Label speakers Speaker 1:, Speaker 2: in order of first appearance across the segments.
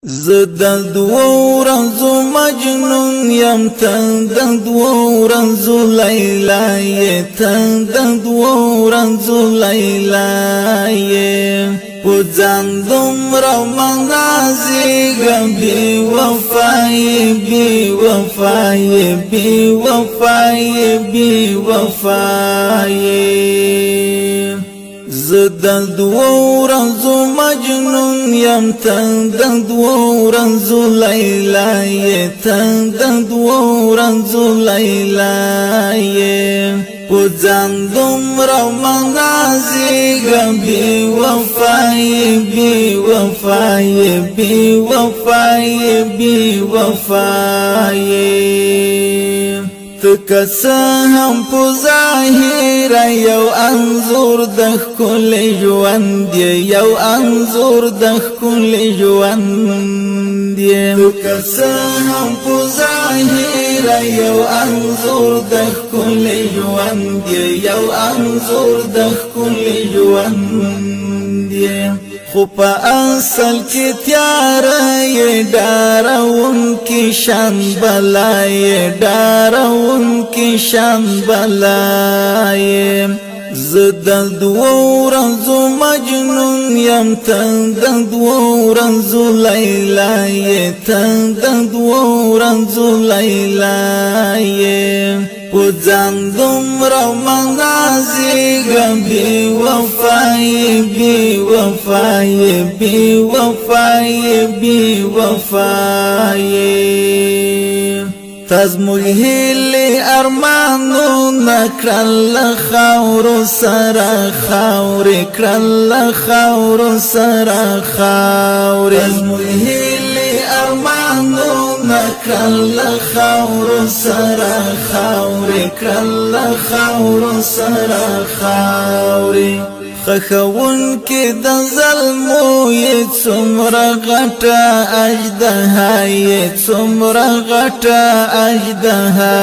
Speaker 1: زد دوو ورځو مجنون یم تن د دوو ورځو لیلا یې تن د دوو ورځو لیلا یې په ځان دومره منازېږم بې وفایې بې وفایې بې وفایې بې وفایې زه د دوو ورځو مجنون یم تن د دوو ورځو لیلا یې تن د دوو ورځو لیلا یې په ځان دومره منازېږم بې وفایې بې وفایې بې وفایې بې وفایې تکه څه هم په ظاهره یو انځور د ښکلي ژوند یې یو انځور د ښکلي ژوند یې تکه څه هم په ظاهره یو انځور د ښکلي ژوند یې یو انځور د ښکلي ژوند یې خو په اصل کې تیاره یې ډارونکې شان بلا یې ډارونکې شان بلا یې زه د دوو ورځو مجنون یم تن د دوو ورځو لیلا یې تن د دوو ورځو لیلا یې په ځان دومره منازېږم بې وفایې بې وفایې بې وفایې بې وفایې تا زموږ هیلې ارمانونه کړل له خاورو سره خاورې کړل له خاورو سره خاورې تا زموږ هیلې ارمانونه کړل له خاورو سره خاورې کړل له خاورو سره خاورې خښونکې د ظلمو یې څومره غټه اژدها یې څومره غټه اژدها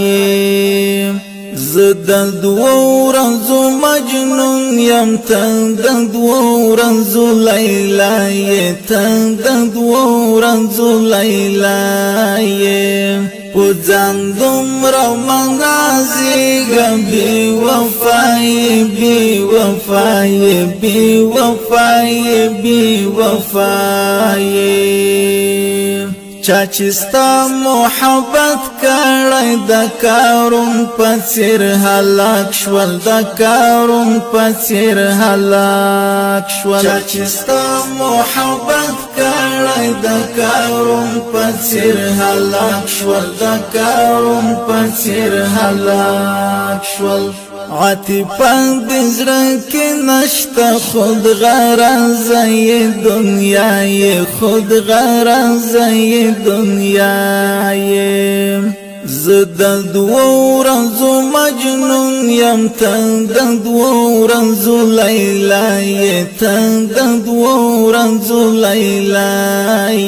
Speaker 1: یې زه د دوو ورځو مجنون یم تن د دوو ورځو لیلا یې تن د دوو ورځو لیلا یې په ځان دومره منازېږم بې وفایې بې وفایې بې وفایې بې وفایې چا چې ستا محبت کړی د کارون په څېر هلاک شول د کارون په څېر هلاک شول چا چې ستا محبت کړی د کارون په څېر هلاک شول د کارون په څېر هلاک شول عاطفه د زړه کې نشته خود غرضه یې دنیا یې خود غرضه یې دنیا یې زه د دوو ورځو مجنون یم تن د دوو ورځو لیلا یې تن د دوو ورځو لیلا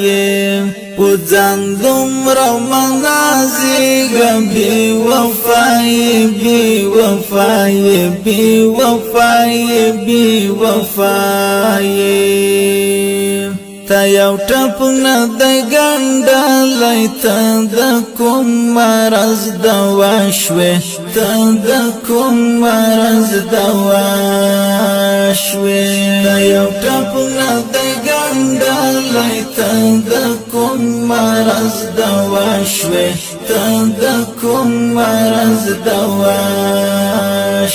Speaker 1: یې په ځان دومره منازېږم بې وفایې بې وفایې بې وفایې بې وفایې تا یو ټپ نه دی ګنډلی ته د کوم مرض دوا شوې ته د کوم مرض دوا شوې تا یو ټپ نه دی ګنډلی ته د کوم مرض دوا شوې ته د کوم مرض دوا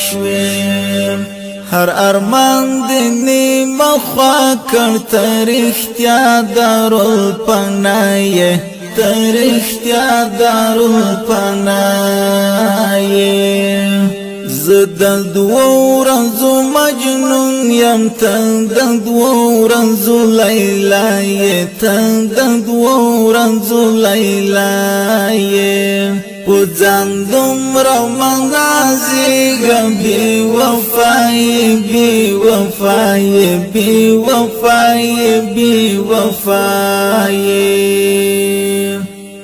Speaker 1: شوې هر ارمان دی نیمه خوا کړ ته رښتیا دارالپناه یې ته رښتیا دارالپناه یې زه د دوو ورځو مجنون یم تن د دوو ورځو لیلا یې تن د دوو ورځو لیلا یې په ځان دومره منازېږم بې وفایې بې وفایې بې وفایې بې وفایې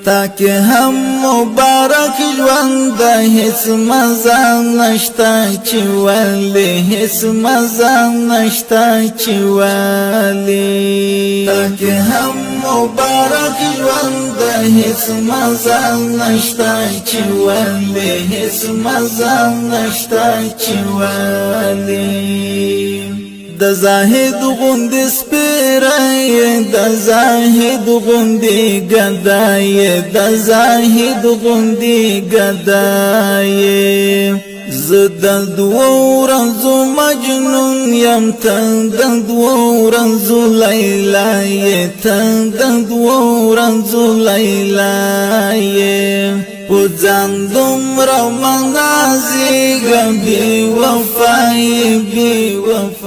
Speaker 1: تاکي هم مبارک ژوند هیڅ مزه نشته چې ولې هیڅ مزه نشته چې ولې تاکي هم مبارک ژوند هیڅ مزه نشته چې ولې هیڅ مزه نشته چې ولې د زاهد غوندې سپیری د زاهد غوندې ګدای د زاهد غوندې ګدای زه د دوو ورځو مجنون یم ته د دوو ورځو لیلا یې ته د دوو ورځو لیلا یې په ځان دومره منازېږم بې وفا یې بې وفا